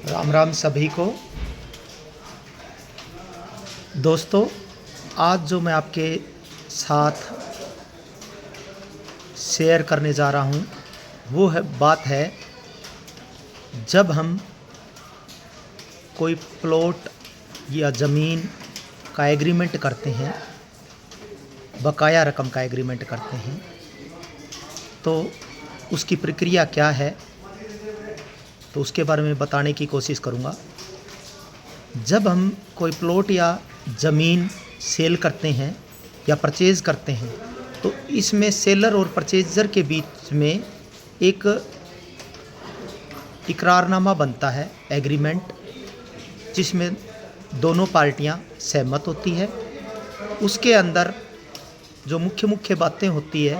राम राम सभी को। दोस्तों, आज जो मैं आपके साथ शेयर करने जा रहा हूँ वो बात है, जब हम कोई प्लॉट या ज़मीन का एग्रीमेंट करते हैं, बकाया रकम का एग्रीमेंट करते हैं, तो उसकी प्रक्रिया क्या है, तो उसके बारे में बताने की कोशिश करूँगा। जब हम कोई प्लॉट या ज़मीन सेल करते हैं या परचेज़ करते हैं, तो इसमें सेलर और परचेज़र के बीच में एक इकरारनामा बनता है, एग्रीमेंट, जिसमें दोनों पार्टियां सहमत होती है। उसके अंदर जो मुख्य मुख्य बातें होती है,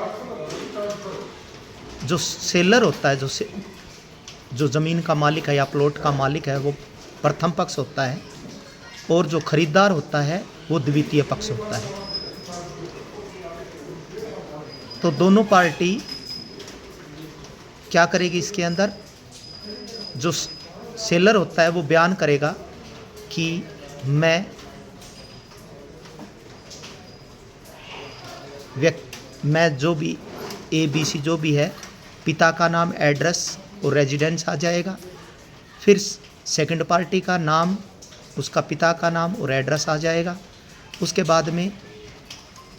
जो सेलर होता है, जो ज़मीन का मालिक है या प्लॉट का मालिक है, वो प्रथम पक्ष होता है, और जो खरीदार होता है वो द्वितीय पक्ष होता है। तो दोनों पार्टी क्या करेगी, इसके अंदर जो सेलर होता है वो बयान करेगा कि मैं जो भी ABC जो भी है, पिता का नाम, एड्रेस और रेजिडेंस आ जाएगा। फिर सेकंड पार्टी का नाम, उसका पिता का नाम और एड्रेस आ जाएगा। उसके बाद में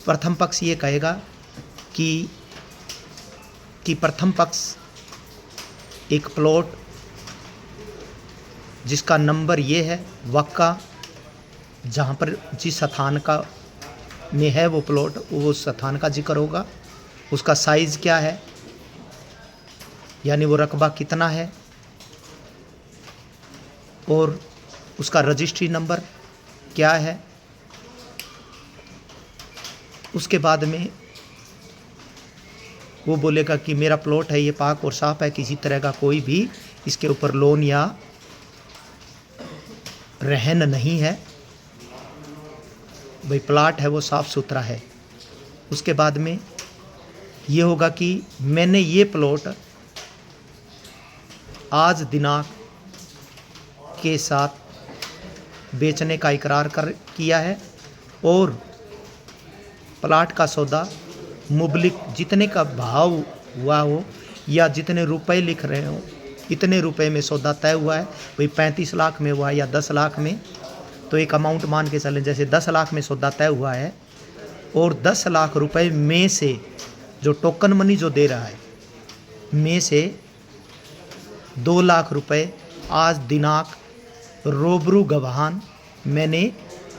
प्रथम पक्ष ये कहेगा कि प्रथम पक्ष एक प्लॉट जिसका नंबर ये है, वक्का जहाँ पर जिस स्थान का में है वो प्लॉट, वो स्थान का जिक्र होगा। उसका साइज़ क्या है, यानी वो रकबा कितना है, और उसका रजिस्ट्री नंबर क्या है। उसके बाद में वो बोलेगा कि मेरा प्लॉट है, ये पाक और साफ है, किसी तरह का कोई भी इसके ऊपर लोन या रहन नहीं है, भाई प्लाट है वो साफ़ सुथरा है। उसके बाद में ये होगा कि मैंने ये प्लॉट आज दिनांक के साथ बेचने का इकरार किया है, और प्लाट का सौदा मुबलिक जितने का भाव हुआ हो या जितने रुपए लिख रहे हो, इतने रुपए में सौदा तय हुआ है, भाई 35 लाख में हुआ या 10 लाख में, तो एक अमाउंट मान के चलें, जैसे 10 लाख में सौदा तय हुआ है, और 10 लाख रुपए में से जो टोकन मनी जो दे रहा है, में से 2 लाख रुपए आज दिनांक रूबरू गवाहान मैंने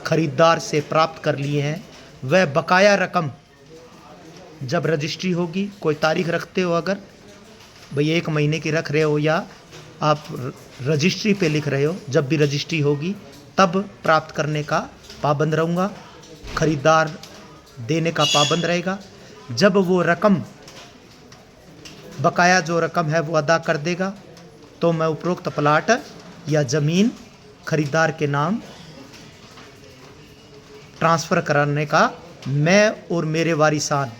खरीदार से प्राप्त कर लिए हैं। वह बकाया रकम जब रजिस्ट्री होगी, कोई तारीख रखते हो, अगर भाई 1 महीने की रख रहे हो या आप रजिस्ट्री पे लिख रहे हो, जब भी रजिस्ट्री होगी तब प्राप्त करने का पाबंद रहूँगा, खरीदार देने का पाबंद रहेगा। जब वो रकम, बकाया जो रकम है वो अदा कर देगा, तो मैं उपरोक्त प्लाट या ज़मीन खरीदार के नाम ट्रांसफ़र कराने का मैं और मेरे वारिसान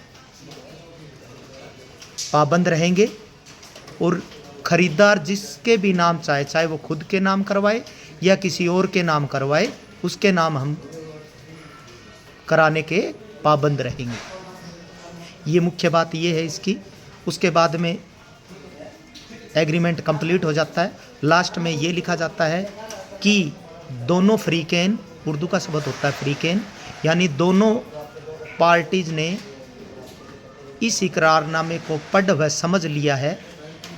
पाबंद रहेंगे। और खरीदार जिसके भी नाम चाहे वो खुद के नाम करवाए या किसी और के नाम करवाए, उसके नाम हम कराने के पाबंद रहेंगे। ये मुख्य बात ये है इसकी। उसके बाद में एग्रीमेंट कंप्लीट हो जाता है। लास्ट में ये लिखा जाता है कि दोनों फ्रीकेन, उर्दू का शब्द होता है फ्रीकेन, यानी दोनों पार्टीज़ ने इस इकरारनामे को पढ़ व समझ लिया है,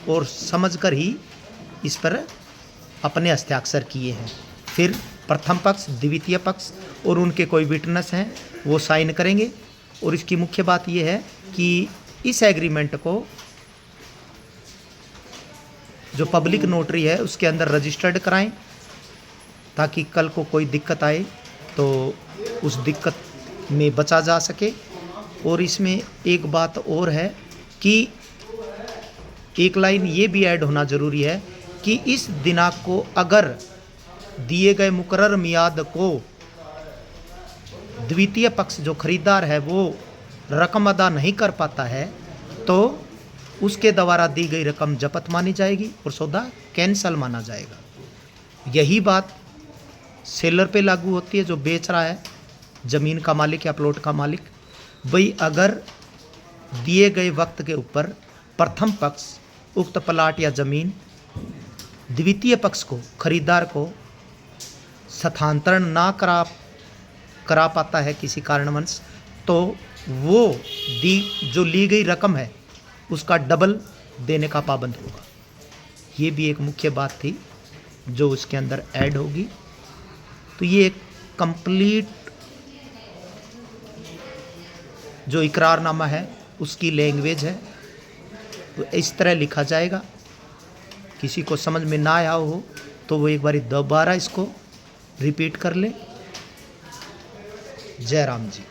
और समझकर ही इस पर अपने हस्ताक्षर किए हैं। फिर प्रथम पक्ष, द्वितीय पक्ष और उनके कोई विटनेस हैं वो साइन करेंगे। और इसकी मुख्य बात ये है कि इस एग्रीमेंट को जो पब्लिक नोटरी है उसके अंदर रजिस्टर्ड कराएं, ताकि कल को कोई दिक्कत आए तो उस दिक्कत में बचा जा सके। और इसमें एक बात और है कि एक लाइन ये भी ऐड होना ज़रूरी है कि इस दिनांक को अगर दिए गए मुकर्रर मियाद को द्वितीय पक्ष जो खरीदार है वो रकम अदा नहीं कर पाता है, तो उसके द्वारा दी गई रकम जब्त मानी जाएगी और सौदा कैंसल माना जाएगा। यही बात सेलर पे लागू होती है, जो बेच रहा है, ज़मीन का मालिक या प्लॉट का मालिक। भाई अगर दिए गए वक्त के ऊपर प्रथम पक्ष उक्त प्लाट या ज़मीन द्वितीय पक्ष को, खरीदार को स्थानांतरण ना करा पाता है किसी कारणवश, तो वो जो ली गई रकम है उसका डबल देने का पाबंद होगा। ये भी एक मुख्य बात थी जो उसके अंदर ऐड होगी। तो ये एक कंप्लीट जो इकरारनामा है उसकी लैंग्वेज है। तो इस तरह लिखा जाएगा। किसी को समझ में ना आया हो तो वो एक बार दोबारा इसको रिपीट कर ले। जय राम जी।